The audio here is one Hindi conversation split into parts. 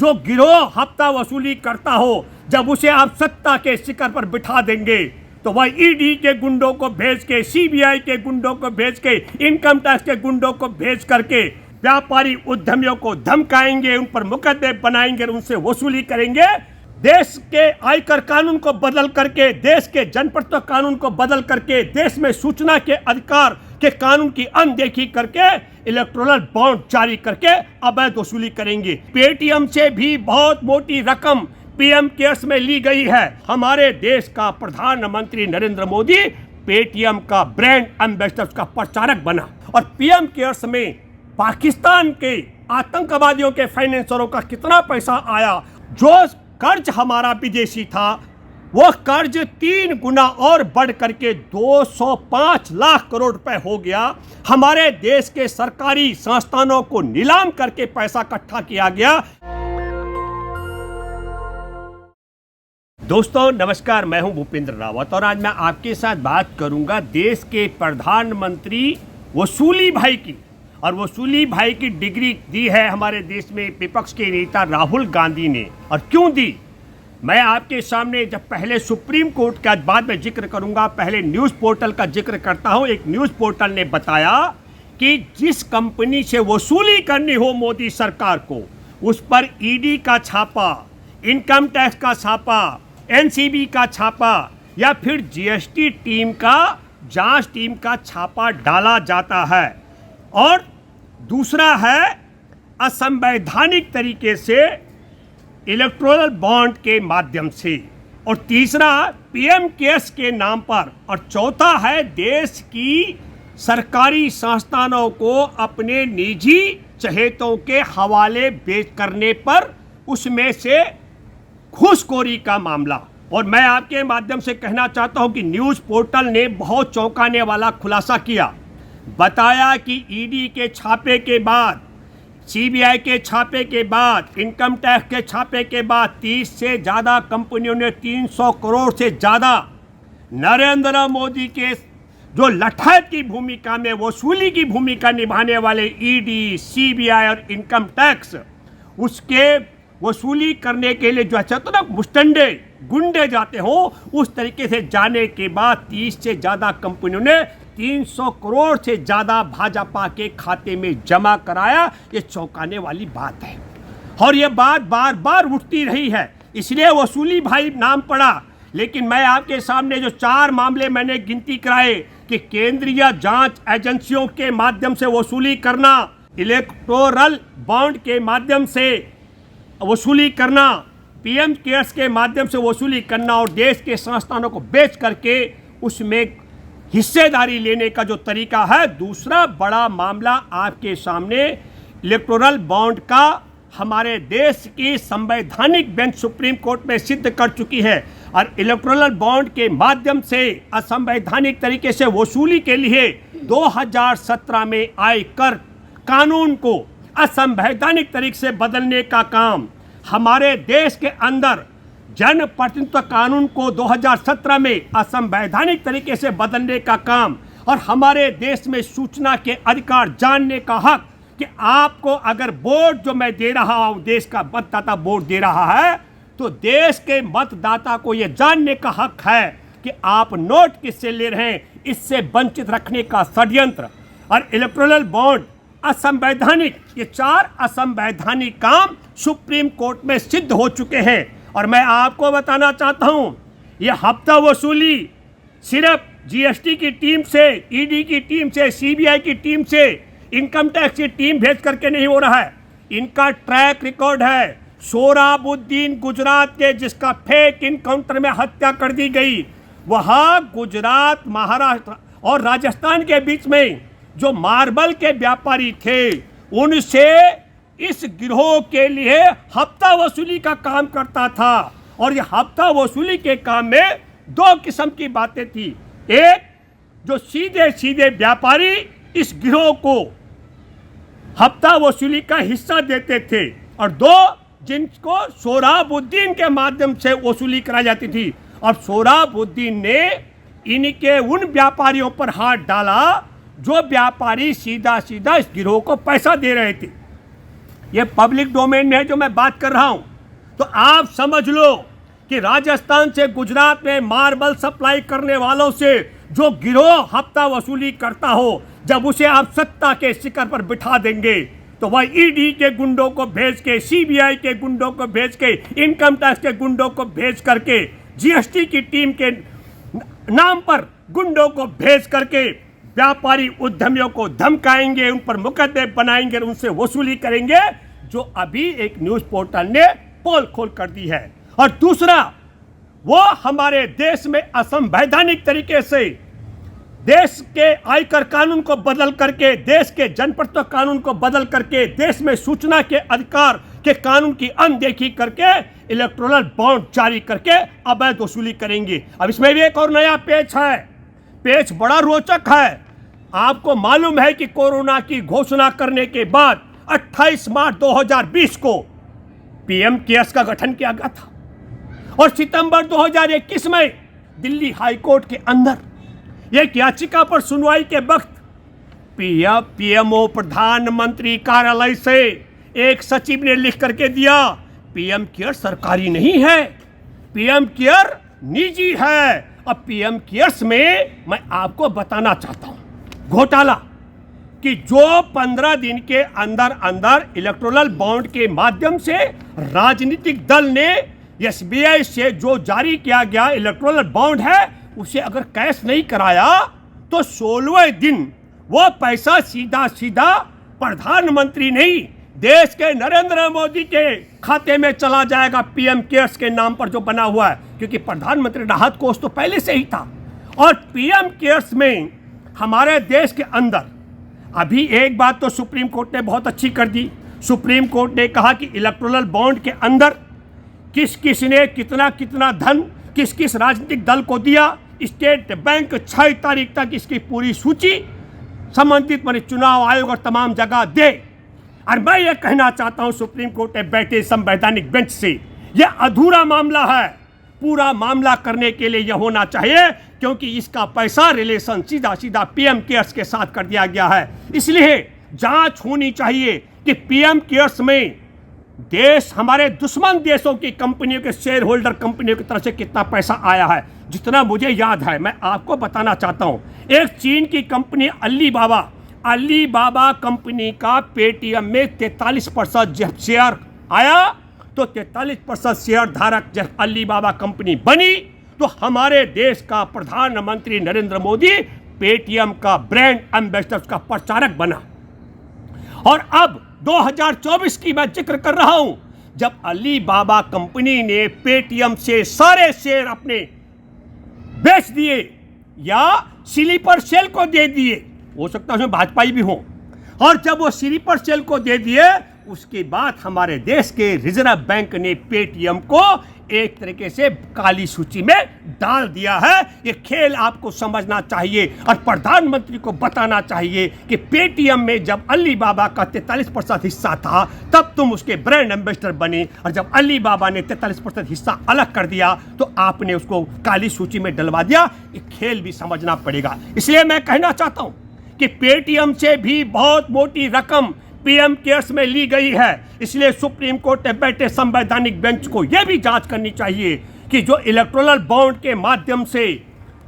जो गिरोह हफ्ता वसूली करता हो, जब उसे आप सत्ता के शिखर पर बिठा देंगे तो वह ईडी के गुंडों को भेज के, सीबीआई के गुंडों को भेज के, इनकम टैक्स के गुंडों को भेज करके व्यापारी उद्यमियों को धमकाएंगे, उन पर मुकदमे बनाएंगे, उनसे वसूली करेंगे। देश के आयकर कानून को बदल करके, देश के जनप्रतिनिधित्व कानून को बदल करके, देश में सूचना के अधिकार के कानून की अनदेखी करके इलेक्टोरल बॉन्ड जारी करके अवैध वसूली करेंगे। पेटीएम से भी बहुत मोटी रकम पीएम केयर्स में ली गई है। हमारे देश का प्रधानमंत्री नरेंद्र मोदी पेटीएम का ब्रांड एम्बेसडर का प्रचारक बना और पीएम केयर्स में पाकिस्तान के आतंकवादियों के फाइनेंसरों का कितना पैसा आया। जो कर्ज हमारा विदेशी था वो कर्ज 3 गुना और बढ़ करके 205 लाख करोड़ रुपए हो गया। हमारे देश के सरकारी संस्थानों को नीलाम करके पैसा इकट्ठा किया गया। दोस्तों नमस्कार, मैं हूं भूपेंद्र रावत और आज मैं आपके साथ बात करूंगा देश के प्रधानमंत्री वसूली भाई की। और वसूली भाई की डिग्री दी है हमारे देश में विपक्ष के नेता राहुल गांधी ने। और क्यों दी, मैं आपके सामने जब पहले सुप्रीम कोर्ट का बाद में जिक्र करूंगा, पहले न्यूज़ पोर्टल का जिक्र करता हूं। एक न्यूज़ पोर्टल ने बताया कि जिस कंपनी से वसूली करनी हो मोदी सरकार को, उस पर ईडी का छापा, इनकम टैक्स का छापा, एनसीबी का छापा या फिर जीएसटी टीम का, जांच टीम का छापा डाला जाता है। और दूसरा है असंवैधानिक तरीके से इलेक्टोरल बॉन्ड के माध्यम से, और तीसरा पीएम केयर्स के नाम पर, और चौथा है देश की सरकारी संस्थानों को अपने निजी चहेतों के हवाले बेच करने पर उसमें से घूसखोरी का मामला। और मैं आपके माध्यम से कहना चाहता हूं कि न्यूज़ पोर्टल ने बहुत चौंकाने वाला खुलासा किया। बताया कि ईडी के छापे के बाद, सीबीआई के छापे के बाद, इनकम टैक्स के छापे के बाद 30 से ज़्यादा कंपनियों ने 300 करोड़ से ज़्यादा नरेंद्र मोदी के जो लठायत की भूमिका में वसूली की भूमिका निभाने वाले ईडी, सीबीआई और इनकम टैक्स, उसके वसूली करने के लिए जो है तो ना मुस्टंडे गुंडे जाते हो, उस तरीके से जाने के बाद 30 से ज़्यादा कंपनियों ने 300 करोड़ से ज़्यादा भाजपा के खाते में जमा कराया। ये चौंकाने वाली बात है और ये बात बार बार उठती रही है, इसलिए वसूली भाई नाम पड़ा। लेकिन मैं आपके सामने जो 4 मामले मैंने गिनती कराए कि केंद्रीय जांच एजेंसियों के माध्यम से वसूली करना, इलेक्टोरल बॉन्ड के माध्यम से वसूली करना, पीएम केयर्स के माध्यम से वसूली करना और देश के संस्थानों को बेच करके उसमें हिस्सेदारी लेने का जो तरीका है। दूसरा बड़ा मामला आपके सामने इलेक्टोरल बॉन्ड का हमारे देश की संवैधानिक बेंच सुप्रीम कोर्ट में सिद्ध कर चुकी है। और इलेक्टोरल बॉन्ड के माध्यम से असंवैधानिक तरीके से वसूली के लिए 2017 में आयकर कानून को असंवैधानिक तरीके से बदलने का काम, हमारे देश के अंदर जनप्रतिनिधित्व कानून को 2017 में असंवैधानिक तरीके से बदलने का काम, और हमारे देश में सूचना के अधिकार, जानने का हक कि आपको अगर वोट जो मैं दे रहा हूं, देश का मतदाता वोट दे रहा है, तो देश के मतदाता को यह जानने का हक है कि आप नोट किससे ले रहे हैं, इससे वंचित रखने का षड्यंत्र। और इलेक्टोरल बॉन्ड असंवैधानिक, ये 4 असंवैधानिक काम सुप्रीम कोर्ट में सिद्ध हो चुके हैं। और मैं आपको बताना चाहता हूं, यह हफ्ता वसूली सिर्फ जीएसटी की टीम से, ईडी की टीम से, सीबीआई की टीम से, इनकम टैक्स की टीम भेज करके नहीं हो रहा है। इनका ट्रैक रिकॉर्ड है। सोहराबुद्दीन गुजरात के, जिसका फेक इनकाउंटर में हत्या कर दी गई, वहाँ गुजरात, महाराष्ट्र और राजस्थान के बीच में जो मार्बल के व्यापारी थे, उनसे इस गिरोह के लिए हफ्ता वसूली का काम करता था। और यह हफ्ता वसूली के काम में 2 किस्म की बातें थी। एक, जो सीधे सीधे व्यापारी इस गिरोह को हफ्ता वसूली का हिस्सा देते थे, और 2, जिनको सोहराबुद्दीन के माध्यम से वसूली कराई जाती थी। और सोहराबुद्दीन ने इनके उन व्यापारियों पर हाथ डाला जो व्यापारी सीधा सीधा इस गिरोह को पैसा दे रहे थे। ये पब्लिक डोमेन में है जो मैं बात कर रहा हूं। तो आप समझ लो कि राजस्थान से गुजरात में मार्बल सप्लाई करने वालों से जो गिरोह हफ्ता वसूली करता हो, जब उसे आप सत्ता के शिखर पर बिठा देंगे तो वह ईडी के गुंडों को भेज के, सीबीआई के गुंडों को भेज के, इनकम टैक्स के गुंडों को भेज करके, जीएसटी की टीम के नाम पर गुंडों को भेज करके व्यापारी उद्यमियों को धमकाएंगे, उन पर मुकदमे बनाएंगे, उनसे वसूली करेंगे, जो अभी एक न्यूज पोर्टल ने पोल खोल कर दी है। और दूसरा, वो हमारे देश में असंवैधानिक तरीके से देश के आयकर कानून को बदल करके, देश के जनप्रतिनिधित्व कानून को बदल करके, देश में सूचना के अधिकार के कानून की अनदेखी करके इलेक्टोरल बॉन्ड जारी करके अवैध वसूली करेंगे। अब इसमें भी एक और नया पेच है, पेच बड़ा रोचक है। आपको मालूम है कि कोरोना की घोषणा करने के बाद 28 मार्च 2020 को पीएम केयर्स का गठन किया गया था और सितंबर 2021 में दिल्ली हाईकोर्ट के अंदर एक याचिका पर सुनवाई के वक्त पीएमओ प्रधानमंत्री कार्यालय से एक सचिव ने लिख करके दिया, पीएम केयर सरकारी नहीं है, पीएम केयर निजी है। अब पीएम केयर्स में मैं आपको बताना चाहता हूं घोटाला कि जो 15 दिन के अंदर अंदर इलेक्टोरल बॉन्ड के माध्यम से राजनीतिक दल ने एसबीआई से जो जारी किया गया इलेक्टोरल बॉन्ड है उसे अगर कैश नहीं कराया तो 16वें दिन वो पैसा सीधा सीधा प्रधानमंत्री नहीं, देश के नरेंद्र मोदी के खाते में चला जाएगा, पीएम केयर्स के नाम पर जो बना हुआ है, क्योंकि प्रधानमंत्री राहत कोष तो पहले से ही था। और पीएम केयर्स में हमारे देश के अंदर अभी एक बात तो सुप्रीम कोर्ट ने बहुत अच्छी कर दी। सुप्रीम कोर्ट ने कहा कि इलेक्टोरल बॉन्ड के अंदर किस किस ने कितना कितना धन किस किस राजनीतिक दल को दिया, स्टेट बैंक 6 तारीख तक इसकी पूरी सूची संबंधित चुनाव आयोग और तमाम जगह दे। और मैं ये कहना चाहता हूं सुप्रीम कोर्ट में बैठे संवैधानिक बेंच से, यह अधूरा मामला है, पूरा मामला करने के लिए यह होना चाहिए, क्योंकि इसका पैसा रिलेशन सीधा सीधा पीएम केयर्स के साथ कर दिया गया है। इसलिए जांच होनी चाहिए कि पीएम केयर्स में देश हमारे दुश्मन देशों की कंपनियों के शेयर होल्डर कंपनियों की तरफ से कितना पैसा आया है। जितना मुझे याद है मैं आपको बताना चाहता हूं, एक चीन की कंपनी अलीबाबा कंपनी का पेटीएम में 43% जब शेयर आया तो 43% शेयर धारक जब अलीबाबा कंपनी बनी तो हमारे देश का प्रधानमंत्री नरेंद्र मोदी पेटीएम का ब्रांड एम्बेसडर का प्रचारक बना। और अब 2024 की मैं जिक्र कर रहा हूं, जब अलीबाबा कंपनी ने पेटीएम से सारे शेयर अपने बेच दिए या स्लीपर सेल को दे दिए, हो सकता है उसमें भाजपाई भी हो, और जब वो स्लीपर सेल को दे दिए उसके बाद हमारे देश के रिजर्व बैंक ने पेटीएम को एक तरीके से काली सूची में डाल दिया है। ये खेल आपको समझना चाहिए और प्रधानमंत्री को बताना चाहिए कि पेटीएम में जब अलीबाबा का 43% हिस्सा था तब तुम उसके ब्रांड एम्बेसडर बने, और जब अलीबाबा ने 43% हिस्सा अलग कर दिया तो आपने उसको काली सूची में डलवा दिया। ये खेल भी समझना पड़ेगा। इसलिए मैं कहना चाहता हूं कि पेटीएम से भी बहुत मोटी रकम पीएम केयर्स में ली गई है। इसलिए सुप्रीम कोर्ट में बैठे संवैधानिक बेंच को यह भी जांच करनी चाहिए कि जो इलेक्टोरल बॉन्ड के माध्यम से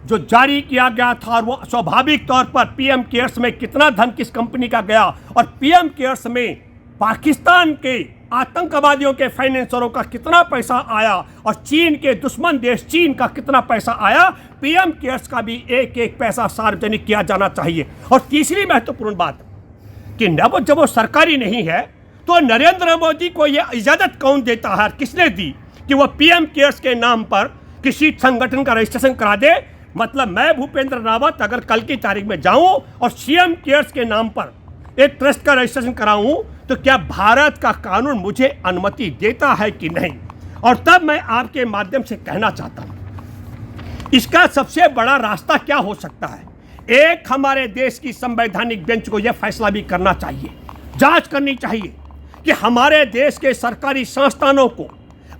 जो जारी किया गया था वो स्वाभाविक तौर पर पीएम केयर्स में कितना धन किस कंपनी का गया, और पीएम केयर्स में पाकिस्तान के आतंकवादियों के फाइनेंसरों का कितना पैसा आया और चीन के दुश्मन देश चीन का कितना पैसा आया। पीएम केयर्स का भी एक एक पैसा सार्वजनिक किया जाना चाहिए। और तीसरी महत्वपूर्ण बात कि जब वो सरकारी नहीं है तो नरेंद्र मोदी को यह इजाजत कौन देता है, किसने दी कि वो पीएम केयर्स के नाम पर किसी संगठन का रजिस्ट्रेशन करा दे। मतलब मैं भूपेंद्र रावत अगर कल की तारीख में जाऊं और सीएम केयर्स के नाम पर एक ट्रस्ट का रजिस्ट्रेशन कराऊं तो क्या भारत का कानून मुझे अनुमति देता है कि नहीं। और तब मैं आपके माध्यम से कहना चाहता हूं इसका सबसे बड़ा रास्ता क्या हो सकता है। एक हमारे देश की संवैधानिक बेंच को यह फैसला भी करना चाहिए, जांच करनी चाहिए कि हमारे देश के सरकारी संस्थानों को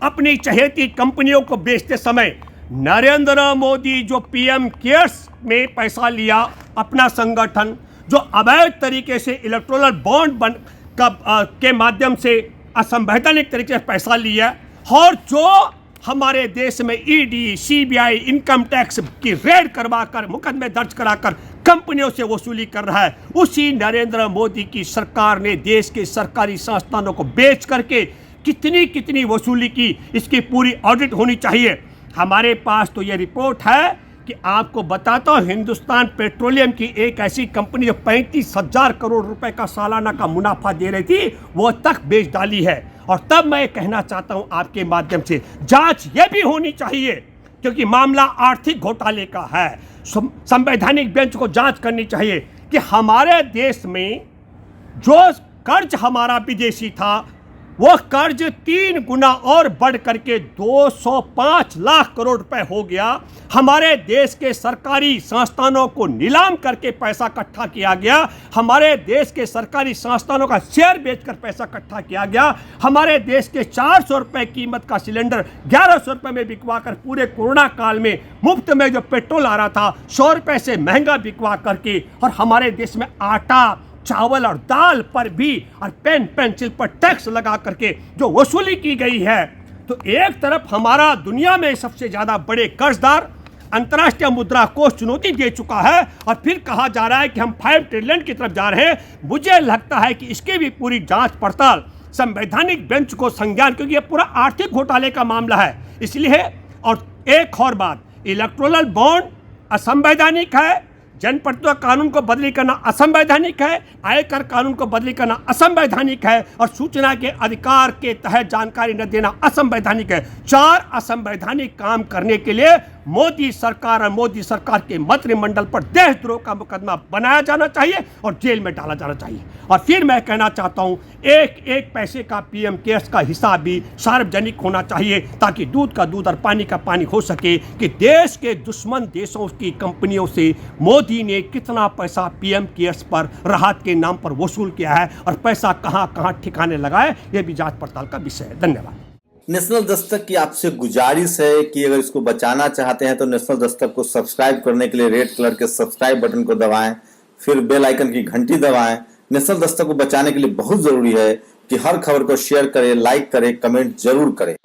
अपनी चहेती कंपनियों को बेचते समय नरेंद्र मोदी जो पीएम केयर्स में पैसा लिया, अपना संगठन जो अवैध तरीके से इलेक्टोरल बॉन्ड के माध्यम से असंवैधानिक तरीके से पैसा लिया, और जो हमारे देश में ईडी, सीबीआई, इनकम टैक्स की रेड करवाकर, मुकदमे दर्ज कराकर कंपनियों से वसूली कर रहा है, उसी नरेंद्र मोदी की सरकार ने देश के सरकारी संस्थानों को बेच करके कितनी कितनी वसूली की, इसकी पूरी ऑडिट होनी चाहिए। हमारे पास तो ये रिपोर्ट है कि आपको बताता हूँ, हिंदुस्तान पेट्रोलियम की एक ऐसी कंपनी जो 35,000 करोड़ रुपए का सालाना का मुनाफा दे रही थी, वो तक बेच डाली है। और तब मैं कहना चाहता हूँ आपके माध्यम से, जांच ये भी होनी चाहिए, क्योंकि मामला आर्थिक घोटाले का है। संवैधानिक बेंच को जांच करनी चाहिए कि हमारे देश में जो कर्ज हमारा विदेशी था, वो कर्ज 3 गुना और बढ़ करके 205 लाख करोड़ रुपए हो गया। हमारे देश के सरकारी संस्थानों को नीलाम करके पैसा इकट्ठा किया गया, हमारे देश के सरकारी संस्थानों का शेयर बेचकर पैसा इकट्ठा किया गया, हमारे देश के 400 रुपए कीमत का सिलेंडर 1100 रुपए में बिकवा कर, पूरे कोरोना काल में मुफ्त में जो पेट्रोल आ रहा था 100 रुपए से महंगा बिकवा करके, और हमारे देश में आटा, चावल और दाल पर भी और पेन पेंसिल पर टैक्स लगा करके जो वसूली की गई है। तो एक तरफ हमारा दुनिया में सबसे ज्यादा बड़े कर्जदार अंतर्राष्ट्रीय मुद्रा कोष चुनौती दे चुका है, और फिर कहा जा रहा है कि हम 5 ट्रिलियन की तरफ जा रहे हैं। मुझे लगता है कि इसकी भी पूरी जांच पड़ताल संवैधानिक बेंच को संज्ञान, क्योंकि यह पूरा आर्थिक घोटाले का मामला है, इसलिए। और एक और बात, इलेक्टोरल बॉन्ड असंवैधानिक है, जनप्रतिनिधित्व कानून को बदली करना असंवैधानिक है, आयकर कानून को बदली करना असंवैधानिक है, और सूचना के अधिकार के तहत जानकारी न देना असंवैधानिक है। 4 असंवैधानिक काम करने के लिए मोदी सरकार और मोदी सरकार के मंत्रिमंडल पर देशद्रोह का मुकदमा बनाया जाना चाहिए और जेल में डाला जाना चाहिए। और फिर मैं कहना चाहता हूं, एक एक पैसे का पीएम केयर्स का हिसाब भी सार्वजनिक होना चाहिए, ताकि दूध का दूध और पानी का पानी हो सके कि देश के दुश्मन देशों की कंपनियों से मोदी ने कितना पैसा पीएम केयर्स पर राहत के नाम पर वसूल किया है, और पैसा कहां कहां ठिकाने लगाए, यह भी जांच पड़ताल का विषय है। धन्यवाद। नेशनल दस्तक की आपसे गुजारिश है कि अगर इसको बचाना चाहते हैं तो नेशनल दस्तक को सब्सक्राइब करने के लिए रेड कलर के सब्सक्राइब बटन को दबाएं, फिर बेल आइकन की घंटी दबाएं। नेशनल दस्तक को बचाने के लिए बहुत जरूरी है कि हर खबर को शेयर करें, लाइक करें, कमेंट जरूर करें।